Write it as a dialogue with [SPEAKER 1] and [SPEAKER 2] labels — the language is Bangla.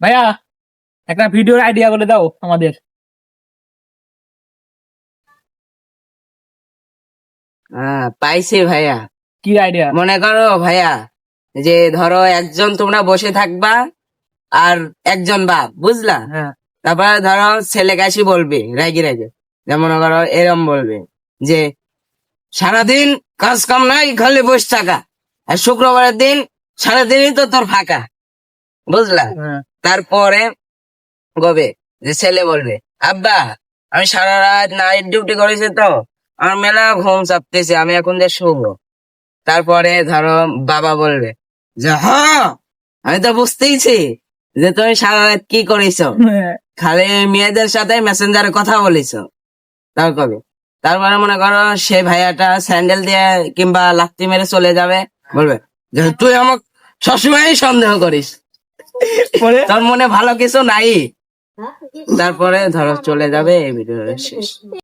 [SPEAKER 1] ভাইয়া একটা ভিডিওর আইডিয়া বলে দাও আমাদের।
[SPEAKER 2] পাইছি ভাইয়া।
[SPEAKER 1] কি আইডিয়া?
[SPEAKER 2] মনে করো ভাইয়া, যে ধরো একজন তোমরা বসে থাকবা আর একজন বাপ, বুঝলা?
[SPEAKER 1] হ্যাঁ
[SPEAKER 2] তারপরে ধরো ছেলে কাশি বলবে রাগে রাগে, যেমন মনে করো এরম বলবে যে সারাদিন কাজ কাম নাই, খালি বসে থাকা, আর শুক্রবারের দিন সারাদিনই তো তোর ফাঁকা, বুঝলা?
[SPEAKER 1] হ্যাঁ
[SPEAKER 2] তারপরে গবে যে ছেলে বলবে আব্বা, আমি সারা রাত নাইট ডিউটি করেছি তো আমার মেলা ঘুম চাপতেছে, আমি এখন যে শুবো। তারপরে ধরো বাবা বলবে যে হ্যাঁ, আমি তো বুঝতেইছি যে তুমি সারা রাত কি করেছো,
[SPEAKER 1] হ্যাঁ।
[SPEAKER 2] খালি মেয়েদের সাথে মেসেঞ্জারে কথা বলেছ। তারপরে তারপরে মনে করো সে ভাইয়াটা স্যান্ডেল দিয়ে কিংবা লাত্তি মেরে চলে যাবে, বলবে যে তুই আমাকে সবসময় সন্দেহ করিস,
[SPEAKER 1] পরে
[SPEAKER 2] তোর মনে ভালো কিছু নাই। তারপরে ধরো চলে যাবে, এই ভিডিওটা শেষ।